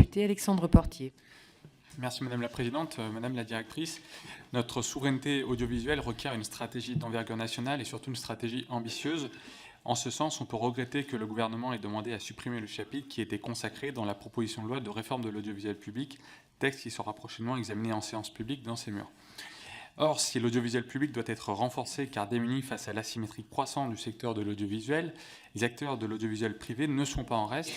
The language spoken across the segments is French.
député Alexandre Portier. Merci Madame la Présidente. Madame la Directrice, notre souveraineté audiovisuelle requiert une stratégie d'envergure nationale et surtout une stratégie ambitieuse. En ce sens, on peut regretter que le gouvernement ait demandé à supprimer le chapitre qui était consacré dans la proposition de loi de réforme de l'audiovisuel public, texte qui sera prochainement examiné en séance publique dans ces murs. Or, si l'audiovisuel public doit être renforcé car démuni face à l'asymétrie croissante du secteur de l'audiovisuel, les acteurs de l'audiovisuel privé ne sont pas en reste.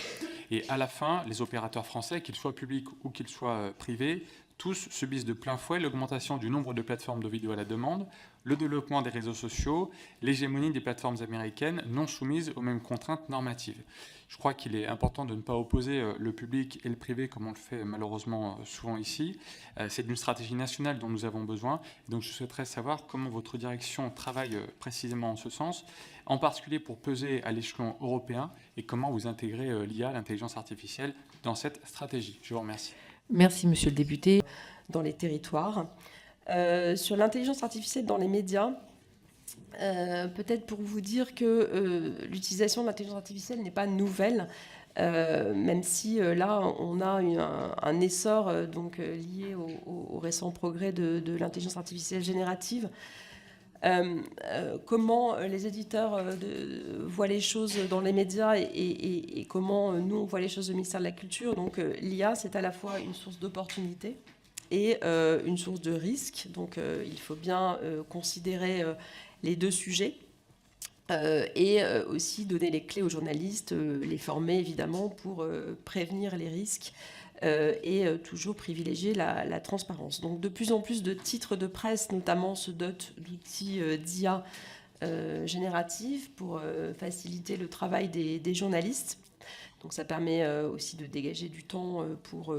Et à la fin, les opérateurs français, qu'ils soient publics ou qu'ils soient privés, tous subissent de plein fouet l'augmentation du nombre de plateformes de vidéo à la demande, le développement des réseaux sociaux, l'hégémonie des plateformes américaines non soumises aux mêmes contraintes normatives. Je crois qu'il est important de ne pas opposer le public et le privé comme on le fait malheureusement souvent ici. C'est d'une stratégie nationale dont nous avons besoin. Donc je souhaiterais savoir comment votre direction travaille précisément en ce sens, en particulier pour peser à l'échelon européen et comment vous intégrez l'IA, l'intelligence artificielle, dans cette stratégie. Je vous remercie. Merci Monsieur le député. Dans les territoires. Sur l'intelligence artificielle dans les médias, peut-être pour vous dire que l'utilisation de l'intelligence artificielle n'est pas nouvelle, même si là on a un essor lié au récent progrès de l'intelligence artificielle générative. Comment les éditeurs voient les choses dans les médias et comment nous on voit les choses au ministère de la Culture. Donc l'IA, c'est à la fois une source d'opportunité et une source de risque. Donc il faut bien considérer les deux sujets et aussi donner les clés aux journalistes, les former évidemment pour prévenir les risques et toujours privilégier la transparence. Donc de plus en plus de titres de presse notamment se dotent d'outils d'IA génératifs pour faciliter le travail des journalistes. Donc ça permet aussi de dégager du temps pour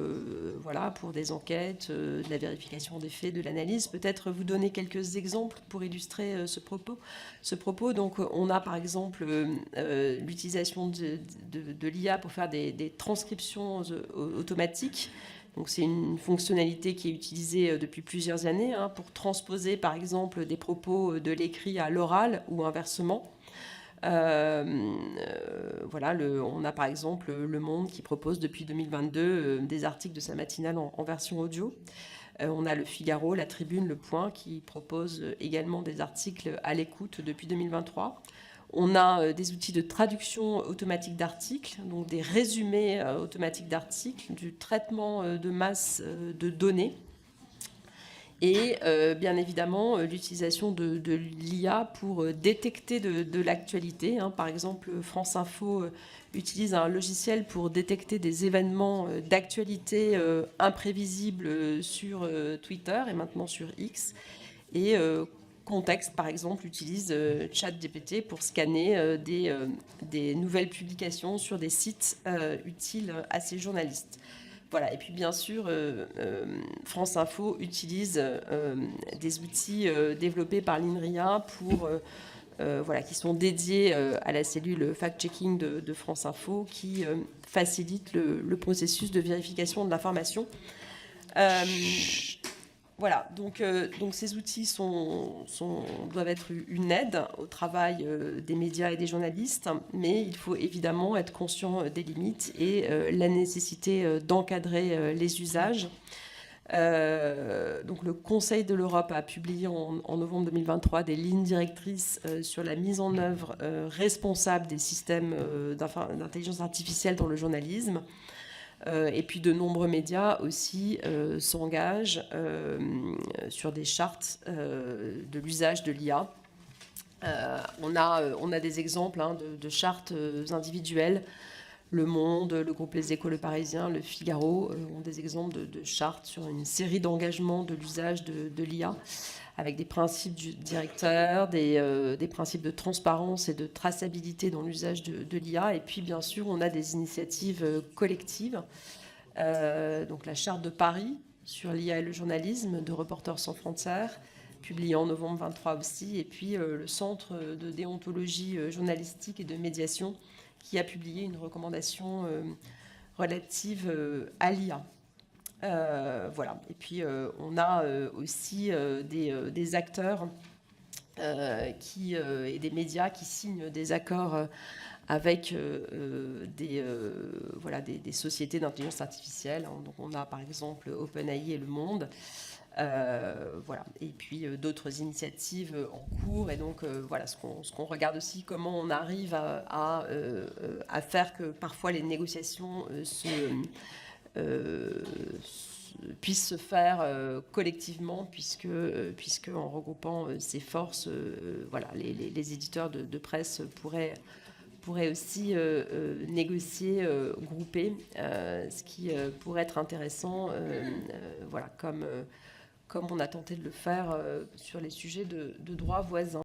des enquêtes, de la vérification des faits, de l'analyse. Peut-être vous donner quelques exemples pour illustrer ce propos. Donc on a par exemple l'utilisation de l'IA pour faire des transcriptions automatiques. Donc c'est une fonctionnalité qui est utilisée depuis plusieurs années pour transposer par exemple des propos de l'écrit à l'oral ou inversement. On a par exemple Le Monde qui propose depuis 2022 des articles de sa matinale en version audio. On a Le Figaro, La Tribune, Le Point qui proposent également des articles à l'écoute depuis 2023. On a des outils de traduction automatique d'articles, donc des résumés automatiques d'articles, du traitement de masse de données. Et bien évidemment, l'utilisation de l'IA pour détecter de l'actualité. Par exemple, France Info utilise un logiciel pour détecter des événements d'actualité imprévisibles sur Twitter et maintenant sur X. Et Contexte, par exemple, utilise ChatGPT pour scanner des nouvelles publications sur des sites utiles à ses journalistes. Voilà. Et puis bien sûr, France Info utilise des outils développés par l'INRIA qui sont dédiés à la cellule fact-checking de France Info qui facilite le processus de vérification de l'information. Voilà, donc ces outils doivent être une aide au travail des médias et des journalistes, mais il faut évidemment être conscient des limites et la nécessité d'encadrer les usages. Donc le Conseil de l'Europe a publié en novembre 2023 des lignes directrices sur la mise en œuvre responsable des systèmes d'intelligence artificielle dans le journalisme. Et puis de nombreux médias aussi s'engagent sur des chartes de l'usage de l'IA. On a des exemples de chartes individuelles. Le Monde, le groupe Les Échos, Le Parisien, Le Figaro ont des exemples de chartes sur une série d'engagements de l'usage de l'IA avec des principes directeurs, des principes de transparence et de traçabilité dans l'usage de l'IA. Et puis, bien sûr, on a des initiatives collectives. Donc, la Charte de Paris sur l'IA et le journalisme de Reporters sans frontières, publiée en novembre 2023 aussi. Et puis, le Centre de déontologie journalistique et de médiation qui a publié une recommandation relative à l'IA. Voilà. Et puis, on a aussi des acteurs et des médias qui signent des accords avec des sociétés d'intelligence artificielle. Donc on a par exemple OpenAI et Le Monde. Et puis d'autres initiatives en cours. Et donc ce qu'on regarde aussi, comment on arrive à faire que parfois les négociations puissent se faire collectivement, puisque en regroupant ces forces, les éditeurs de presse pourraient aussi négocier groupés, ce qui pourrait être intéressant, comme on a tenté de le faire sur les sujets de droit voisin.